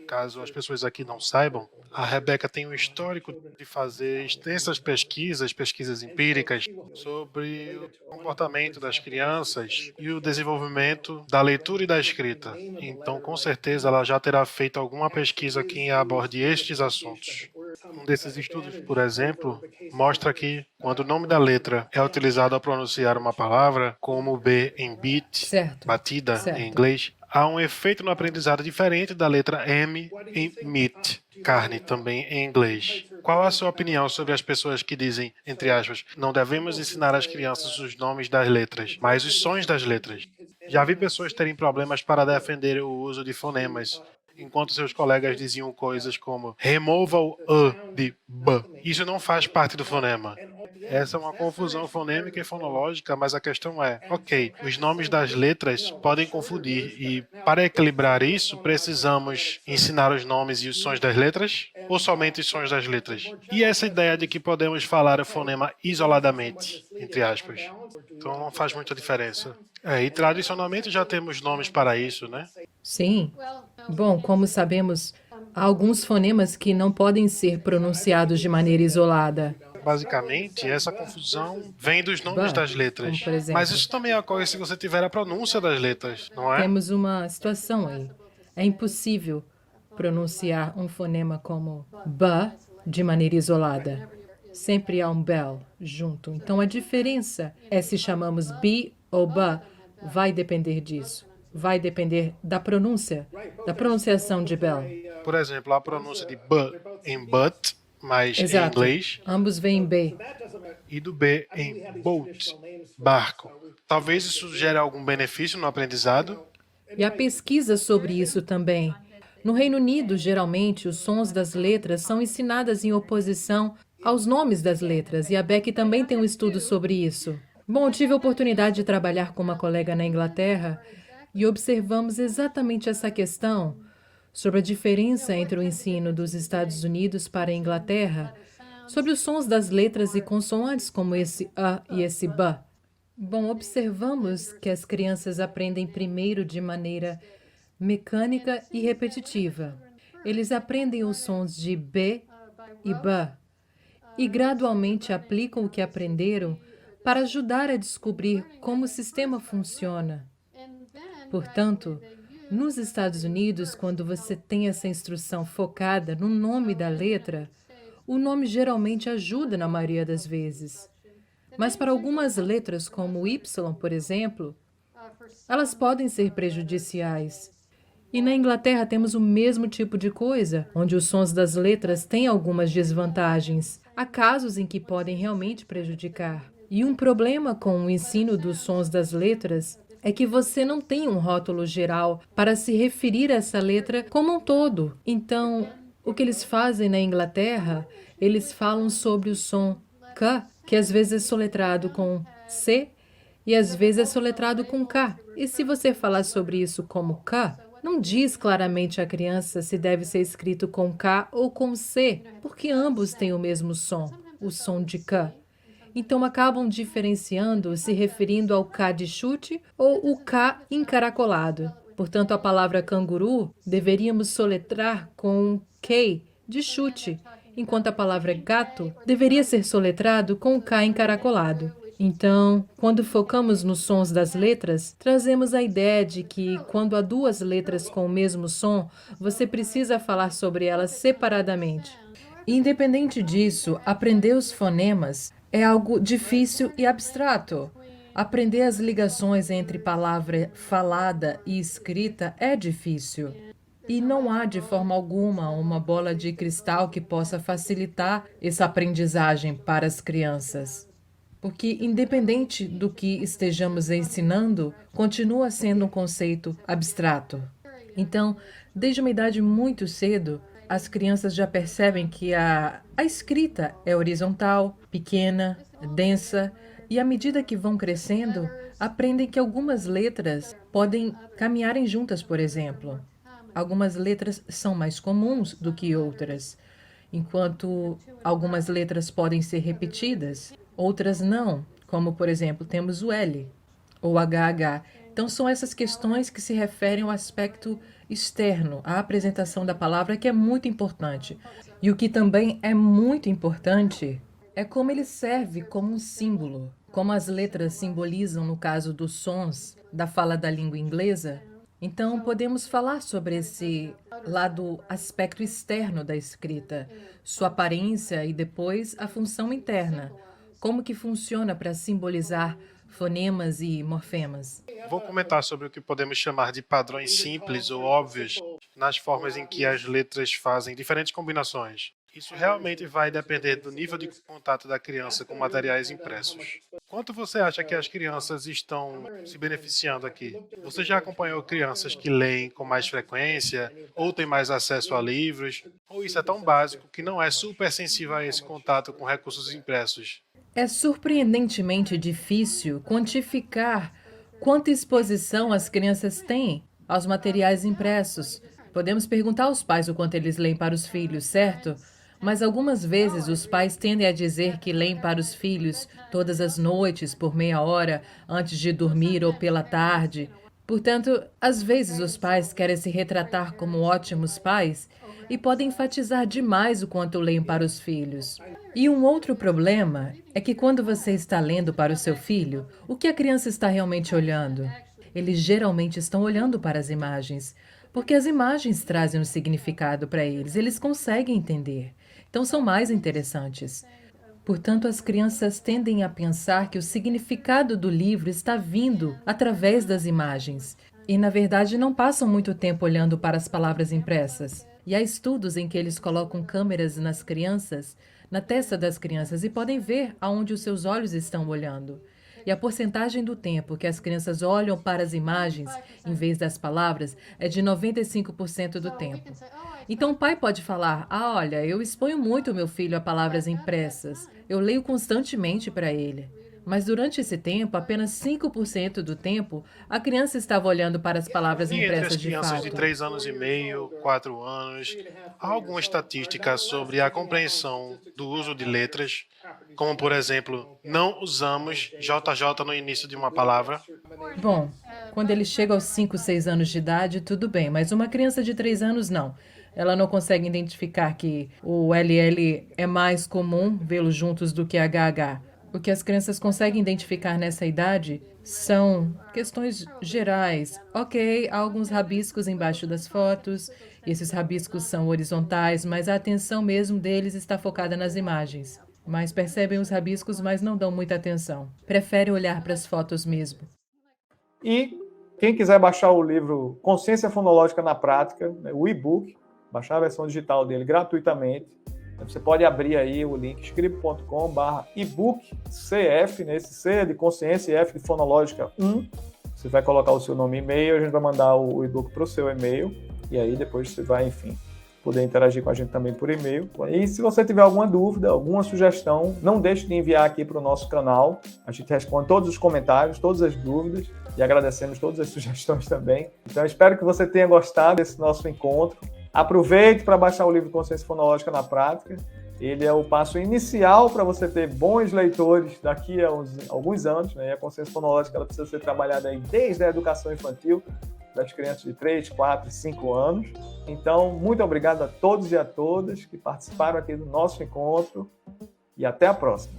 Caso as pessoas aqui não saibam, a Rebeca tem um histórico de fazer extensas pesquisas empíricas sobre o comportamento das crianças e o desenvolvimento da leitura e da escrita. Então, com certeza, ela já terá feito alguma pesquisa que aborde estes assuntos. Um desses estudos, por exemplo, mostra que, quando o nome da letra é utilizado ao pronunciar uma palavra, como o B em beat, Certo, batida em certo. inglês, há um efeito no aprendizado diferente da letra M em meat, carne também em inglês. Qual a sua opinião sobre as pessoas que dizem, entre aspas, não devemos ensinar às crianças os nomes das letras, mas os sons das letras? Já vi pessoas terem problemas para defender o uso de fonemas, enquanto seus colegas diziam coisas como remova o de b. Isso não faz parte do fonema. Essa é uma confusão fonêmica e fonológica, mas a questão é, ok, os nomes das letras podem confundir e, para equilibrar isso, precisamos ensinar os nomes e os sons das letras ou somente os sons das letras? E essa ideia de que podemos falar o fonema isoladamente, entre aspas? Então não faz muita diferença. E tradicionalmente já temos nomes para isso, né? Sim. Bom, como sabemos, há alguns fonemas que não podem ser pronunciados de maneira isolada. Basicamente, essa confusão vem dos nomes Ba, das como letras. por Mas exemplo. isso também ocorre se você tiver a pronúncia das letras, não é? Temos uma situação aí. É impossível pronunciar um fonema como ba de maneira isolada. Sempre há um bell junto. Então a diferença é se chamamos bi ou ba, vai depender disso. Vai depender da pronunciação de bell. Por exemplo, a pronúncia de b em but, mas em Exato. inglês, Ambos vêm B. e do b em boat, barco. Talvez isso gere algum benefício no aprendizado. E há pesquisa sobre isso também. No Reino Unido, geralmente, os sons das letras são ensinadas em oposição aos nomes das letras, e a Beck também tem um estudo sobre isso. Bom, eu tive a oportunidade de trabalhar com uma colega na Inglaterra e observamos exatamente essa questão sobre a diferença entre o ensino dos Estados Unidos para a Inglaterra, sobre os sons das letras e consoantes como esse A e esse B. Bom, observamos que as crianças aprendem primeiro de maneira mecânica e repetitiva. Eles aprendem os sons de B e B e gradualmente aplicam o que aprenderam para ajudar a descobrir como o sistema funciona. Portanto, nos Estados Unidos, quando você tem essa instrução focada no nome da letra, o nome geralmente ajuda na maioria das vezes. Mas para algumas letras, como o Y, por exemplo, elas podem ser prejudiciais. E na Inglaterra temos o mesmo tipo de coisa, onde os sons das letras têm algumas desvantagens. Há casos em que podem realmente prejudicar. E um problema com o ensino dos sons das letras é que você não tem um rótulo geral para se referir a essa letra como um todo. Então, o que eles fazem na Inglaterra, eles falam sobre o som K, que às vezes é soletrado com C e às vezes é soletrado com K. E se você falar sobre isso como K, não diz claramente à criança se deve ser escrito com K ou com C, porque ambos têm o mesmo som, o som de K. Então acabam diferenciando, se referindo ao K de chute ou o K encaracolado. Portanto, a palavra canguru deveríamos soletrar com K de chute, enquanto a palavra gato deveria ser soletrado com o K encaracolado. Então, quando focamos nos sons das letras, trazemos a ideia de que, quando há duas letras com o mesmo som, você precisa falar sobre elas separadamente. Independente disso, aprender os fonemas é algo difícil e abstrato. Aprender as ligações entre palavra falada e escrita é difícil. E não há, de forma alguma, uma bola de cristal que possa facilitar essa aprendizagem para as crianças. Porque, independente do que estejamos ensinando, continua sendo um conceito abstrato. Então, desde uma idade muito cedo, as crianças já percebem que a escrita é horizontal, pequena, densa, e à medida que vão crescendo, aprendem que algumas letras podem caminharem juntas, por exemplo. Algumas letras são mais comuns do que outras, enquanto algumas letras podem ser repetidas, outras não, como, por exemplo, temos o L ou HH. Então, são essas questões que se referem ao aspecto externo, a apresentação da palavra, que é muito importante. E o que também é muito importante é como ele serve como um símbolo, como as letras simbolizam no caso dos sons da fala da língua inglesa. Então, podemos falar sobre esse lado, aspecto externo da escrita, sua aparência e depois a função interna, como que funciona para simbolizar fonemas e morfemas. Vou comentar sobre o que podemos chamar de padrões simples ou óbvios nas formas em que as letras fazem diferentes combinações. Isso realmente vai depender do nível de contato da criança com materiais impressos. Quanto você acha que as crianças estão se beneficiando aqui? Você já acompanhou crianças que leem com mais frequência ou têm mais acesso a livros? Ou isso é tão básico que não é super sensível a esse contato com recursos impressos? É surpreendentemente difícil quantificar quanta exposição as crianças têm aos materiais impressos. Podemos perguntar aos pais o quanto eles leem para os filhos, certo? Mas algumas vezes os pais tendem a dizer que leem para os filhos todas as noites, por meia hora, antes de dormir ou pela tarde. Portanto, às vezes os pais querem se retratar como ótimos pais e podem enfatizar demais o quanto leem para os filhos. E um outro problema é que quando você está lendo para o seu filho, o que a criança está realmente olhando? Eles geralmente estão olhando para as imagens, porque as imagens trazem um significado para eles, eles conseguem entender. Então são mais interessantes. Portanto, as crianças tendem a pensar que o significado do livro está vindo através das imagens. E, na verdade, não passam muito tempo olhando para as palavras impressas. E há estudos em que eles colocam câmeras nas crianças, na testa das crianças, e podem ver aonde os seus olhos estão olhando. E a porcentagem do tempo que as crianças olham para as imagens, em vez das palavras, é de 95% do tempo. Então, o pai pode falar: ah, olha, eu exponho muito o meu filho a palavras impressas. Eu leio constantemente para ele. Mas durante esse tempo, apenas 5% do tempo, a criança estava olhando para as palavras E entre as impressas de crianças de fato. 3 anos e meio, 4 anos, há alguma estatística sobre a compreensão do uso de letras, como, por exemplo, não usamos JJ no início de uma palavra? Bom, quando ele chega aos 5, 6 anos de idade, tudo bem, mas uma criança de 3 anos não. Ela não consegue identificar que o LL é mais comum vê-los juntos do que HH. O que as crianças conseguem identificar nessa idade são questões gerais. Ok, há alguns rabiscos embaixo das fotos, e esses rabiscos são horizontais, mas a atenção mesmo deles está focada nas imagens. Mas percebem os rabiscos, mas não dão muita atenção. Preferem olhar para as fotos mesmo. E quem quiser baixar o livro Consciência Fonológica na Prática, né, o e-book, baixar a versão digital dele gratuitamente, você pode abrir aí o link script.com/ebook-cf, né? Esse C é de consciência e F de fonológica 1. Você vai colocar o seu nome e e-mail, a gente vai mandar o e-book para o seu e-mail, e aí depois você vai, enfim, poder interagir com a gente também por e-mail. E se você tiver alguma dúvida, alguma sugestão, não deixe de enviar aqui para o nosso canal. A gente responde todos os comentários, todas as dúvidas, e agradecemos todas as sugestões também. Então, espero que você tenha gostado desse nosso encontro. Aproveite para baixar o livro Consciência Fonológica na Prática. Ele é o passo inicial para você ter bons leitores daqui a alguns anos, né? E a consciência fonológica ela precisa ser trabalhada aí desde a educação infantil, das crianças de 3, 4 e 5 anos. Então, muito obrigado a todos e a todas que participaram aqui do nosso encontro e até a próxima.